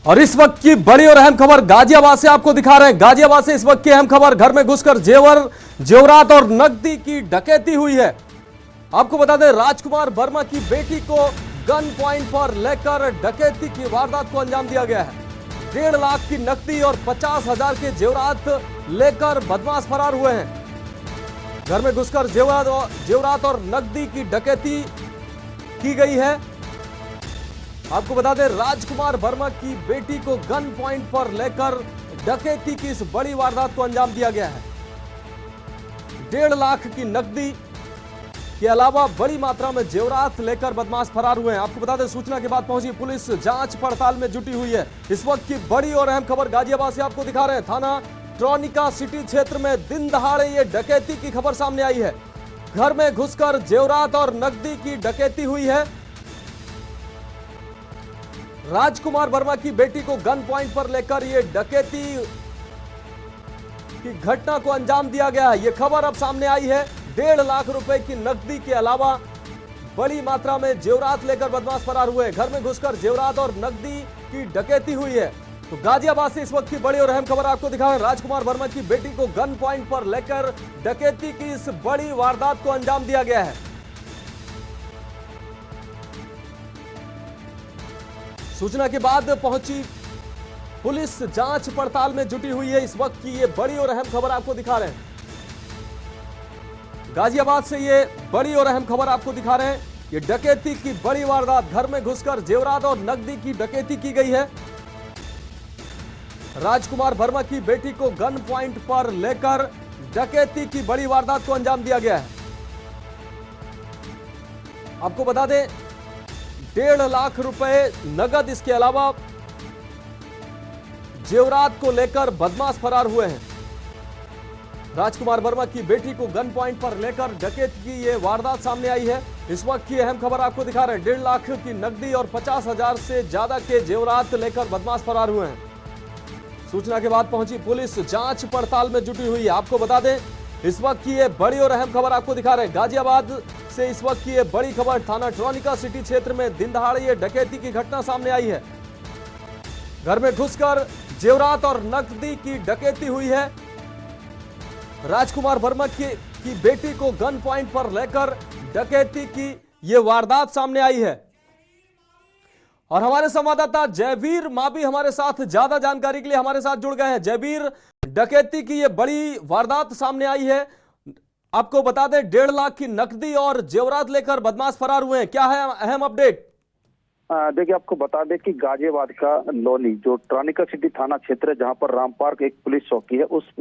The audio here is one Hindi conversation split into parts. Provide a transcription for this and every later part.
और इस वक्त की बड़ी और अहम खबर गाजियाबाद से आपको दिखा रहे हैं। गाजियाबाद से इस वक्त की अहम खबर, घर में घुसकर जेवरात और नकदी की डकैती हुई है। आपको बता दें, राजकुमार वर्मा की बेटी को गन पॉइंट पर लेकर डकैती की वारदात को अंजाम दिया गया है। 1.5 लाख की नकदी और 50,000 के जेवरात लेकर बदमाश फरार हुए हैं। घर में घुसकर जेवरात और नकदी की डकैती की गई है। आपको बता दें, राजकुमार वर्मा की बेटी को गन पॉइंट पर लेकर डकैती की इस बड़ी वारदात को अंजाम दिया गया है। 1.5 लाख की नकदी के अलावा बड़ी मात्रा में जेवरात लेकर बदमाश फरार हुए हैं। आपको बता दें, सूचना के बाद पहुंची पुलिस जांच पड़ताल में जुटी हुई है। इस वक्त की बड़ी और अहम खबर गाजियाबाद से आपको दिखा रहे हैं। थाना ट्रॉनिका सिटी क्षेत्र में दिन दहाड़े ये डकैती की खबर सामने आई है। घर में घुसकर जेवरात और नकदी की डकैती हुई है। राजकुमार वर्मा की बेटी को गन पॉइंट पर लेकर यह डकैती की घटना को अंजाम दिया गया है। यह खबर अब सामने आई है। 1.5 लाख रुपए की नकदी के अलावा बड़ी मात्रा में जेवरात लेकर बदमाश फरार हुए। घर में घुसकर जेवरात और नकदी की डकैती हुई है। तो गाजियाबाद से इस वक्त की बड़ी और अहम खबर आपको दिखा रहे हैं। राजकुमार वर्मा की बेटी को गन पॉइंट पर लेकर डकैती की इस बड़ी वारदात को अंजाम दिया गया है। सूचना के बाद पहुंची पुलिस जांच पड़ताल में जुटी हुई है। इस वक्त की ये बड़ी और अहम खबर आपको दिखा रहे हैं। गाजियाबाद से ये बड़ी और अहम खबर आपको दिखा रहे हैं। ये डकैती की बड़ी वारदात, घर में घुसकर जेवरात और नकदी की डकैती की गई है। राजकुमार वर्मा की बेटी को गन पॉइंट पर लेकर डकैती की बड़ी वारदात को अंजाम दिया गया है। आपको बता दें, 1.5 लाख रुपए नगद, इसके अलावा जेवरात को लेकर बदमाश फरार हुए हैं। राजकुमार वर्मा की बेटी को गन पॉइंट पर लेकर डकैती की यह वारदात सामने आई है। इस वक्त की अहम खबर आपको दिखा रहे हैं। 1.5 लाख की नकदी और 50,000 से ज्यादा के जेवरात लेकर बदमाश फरार हुए हैं। सूचना के बाद पहुंची पुलिस जांच पड़ताल में जुटी हुई है। आपको बता दें, इस वक्त की यह बड़ी और अहम खबर आपको दिखा रहे हैं। गाजियाबाद से इस वक्त की यह बड़ी खबर, थाना ट्रॉनिका सिटी क्षेत्र में दिन दहाड़े ये डकैती की घटना सामने आई है। घर में घुसकर जेवरात और नकदी की डकैती हुई है। राजकुमार वर्मा की बेटी को गन पॉइंट पर लेकर डकैती की यह वारदात सामने आई है। और हमारे संवाददाता जयवीर माबी हमारे साथ ज्यादा जानकारी के लिए हमारे साथ जुड़ गए हैं। जयवीर, डकैती की यह बड़ी वारदात सामने आई है। आपको बता दें, 1.5 लाख की नकदी और जेवरात लेकर बदमाश फरार हुए हैं। क्या है अहम अपडेट? देखिए, आपको बता दें कि गाजियाबाद का लोनी, जो ट्रॉनिका सिटी थाना क्षेत्र है, जहां पर राम पार्क एक पुलिस चौकी है, उस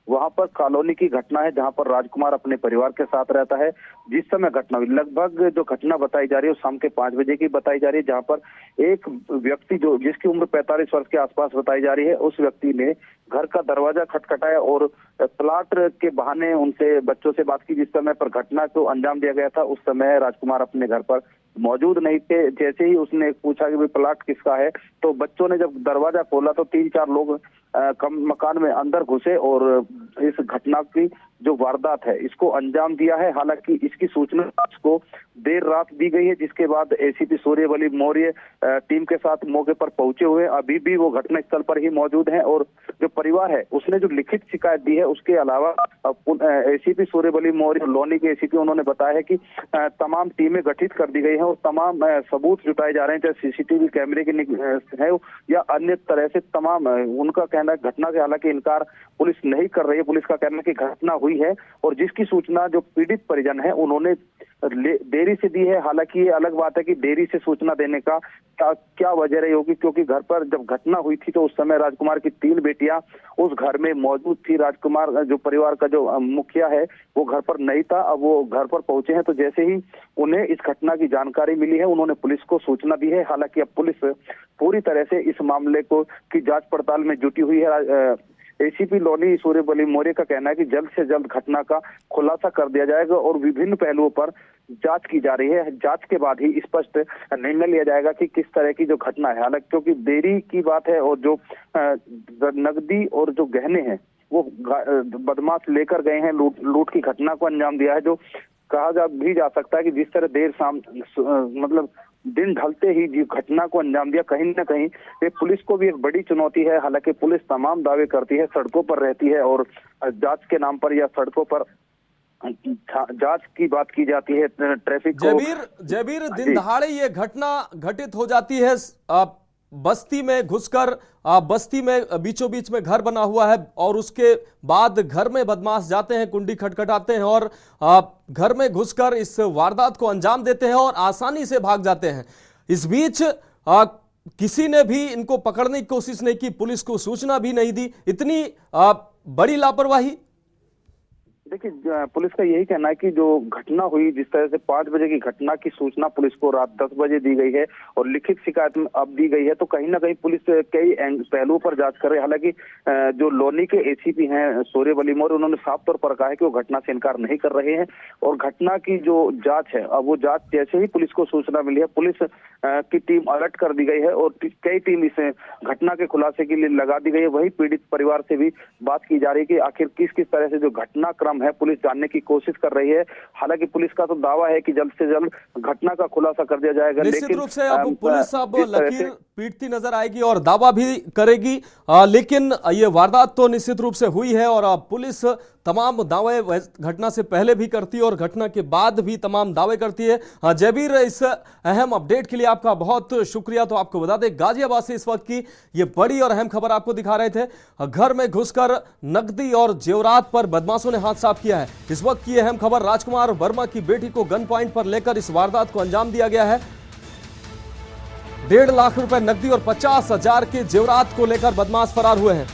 वहां पर कॉलोनी की घटना है, जहां पर राजकुमार अपने परिवार के साथ रहता है। जिस समय घटना हुई, लगभग जो घटना बताई जा रही है वो शाम के 5 बजे की बताई जा रही है, जहां पर एक व्यक्ति जो जिसकी उम्र 45 वर्ष के आसपास बताई जा रही है, उस व्यक्ति ने घर का दरवाजा खटखटाया और प्लाट के बहाने उनसे, बच्चों से बात की। जिस समय पर घटना को अंजाम दिया गया था, उस समय राजकुमार अपने घर पर मौजूद नहीं थे। जैसे ही उसने पूछा कि भाई प्लाट किसका है, तो बच्चों ने जब दरवाजा खोला तो 3-4 लोग मकान में अंदर घुसे और इस घटना की जो वारदात है इसको अंजाम दिया है। हालांकि इसकी सूचना को देर रात दी गई है, जिसके बाद एसीपी सूर्यवली मौर्य टीम के साथ मौके पर पहुंचे हुए, अभी भी वो घटनास्थल पर ही मौजूद हैं। और जो परिवार है उसने जो लिखित शिकायत दी है, उसके अलावा एसीपी सूर्यवली मौर्य, लोनी के एसीपी, उन्होंने बताया है कि तमाम टीमें गठित कर दी गई हैं और तमाम सबूत जुटाए जा रहे हैं, चाहे सीसीटीवी कैमरे के है या अन्य तरह से तमाम। उनका कहना है घटना के, हालांकि इनकार पुलिस नहीं कर रही है। पुलिस का कहना है कि घटना हुई है और जिसकी सूचना जो पीड़ित परिजन है उन्होंने देरी से दी है। हालांकि ये अलग बात है कि देरी से सूचना देने का क्या वजह रही होगी, क्योंकि घर पर जब घटना हुई थी तो उस समय राजकुमार की 3 बेटियां उस घर में मौजूद थी। राजकुमार जो परिवार का जो मुखिया है वो घर पर नहीं था। अब वो घर पर पहुंचे हैं, तो जैसे ही उन्हें इस घटना की जानकारी मिली है उन्होंने पुलिस को सूचना दी है। हालांकि अब पुलिस पूरी तरह से इस मामले को की जांच पड़ताल में जुटी हुई है। एसीपी लोनी सूर्यवली मौर्य का कहना है कि जल्द से जल्द घटना का खुलासा कर दिया जाएगा और विभिन्न पहलुओं पर जांच की जा रही है। जांच के बाद ही स्पष्ट निर्णय लिया जाएगा कि किस तरह की जो घटना है। हालांकि क्योंकि देरी की बात है और जो नकदी और जो गहने हैं वो बदमाश लेकर गए हैं, लूट की घटना को अंजाम दिया है। जो कहा जा सकता है कि जिस तरह देर शाम मतलब दिन ढलते ही जो घटना को अंजाम दिया, कहीं ना कहीं ये पुलिस को भी एक बड़ी चुनौती है। हालांकि पुलिस तमाम दावे करती है, सड़कों पर रहती है और जांच के नाम पर या सड़कों पर जांच की बात की जाती है, ट्रैफिक को। जयबीर, दिन दहाड़े ये घटना घटित हो जाती है बस्ती में घुसकर। बस्ती में बीचों बीच में घर बना हुआ है और उसके बाद घर में बदमाश जाते हैं, कुंडी खटखटाते हैं और घर में घुसकर इस वारदात को अंजाम देते हैं और आसानी से भाग जाते हैं। इस बीच किसी ने भी इनको पकड़ने की कोशिश नहीं की, पुलिस को सूचना भी नहीं दी। इतनी बड़ी लापरवाही। देखिए, पुलिस का यही कहना है कि जो घटना हुई, जिस तरह से 5 बजे की घटना की सूचना पुलिस को रात 10 बजे दी गई है और लिखित शिकायत में अब दी गई है, तो कहीं ना कहीं पुलिस कई पहलुओं पर जांच कर रही है। हालांकि जो लोनी के एसीपी हैं सूर्यवली मौर्य, उन्होंने साफ तौर पर कहा है कि वो घटना से इनकार नहीं कर रहे हैं और घटना की जो जांच है, अब वो जांच जैसे ही पुलिस को सूचना मिली है, पुलिस की टीम अलर्ट कर दी गई है और कई टीम इस घटना के खुलासे के लिए लगा दी गई है। वही पीड़ित परिवार से भी बात की जा रही है कि आखिर किस किस तरह से जो घटनाक्रम है पुलिस जानने की कोशिश कर रही है। हालांकि पुलिस का तो दावा है कि जल्द से जल्द घटना का खुलासा कर दिया जाएगा। निश्चित रूप से अब पुलिस अब लकीर पीटती नजर आएगी और दावा भी करेगी, लेकिन ये वारदात तो निश्चित रूप से हुई है और पुलिस तमाम दावे घटना से पहले भी करती है और घटना के बाद भी तमाम दावे करती है। जयबीर, इस अहम अपडेट के लिए आपका बहुत शुक्रिया। तो आपको बता दें, गाजियाबाद से इस वक्त की ये बड़ी और अहम खबर आपको दिखा रहे थे। घर में घुसकर नकदी और जेवरात पर बदमाशों ने हाथ साफ किया है। इस वक्त की अहम खबर, राजकुमार वर्मा की बेटी को गन पॉइंट पर लेकर इस वारदात को अंजाम दिया गया है। 1.5 लाख रुपए नकदी और 50,000 के जेवरात को लेकर बदमाश फरार हुए हैं।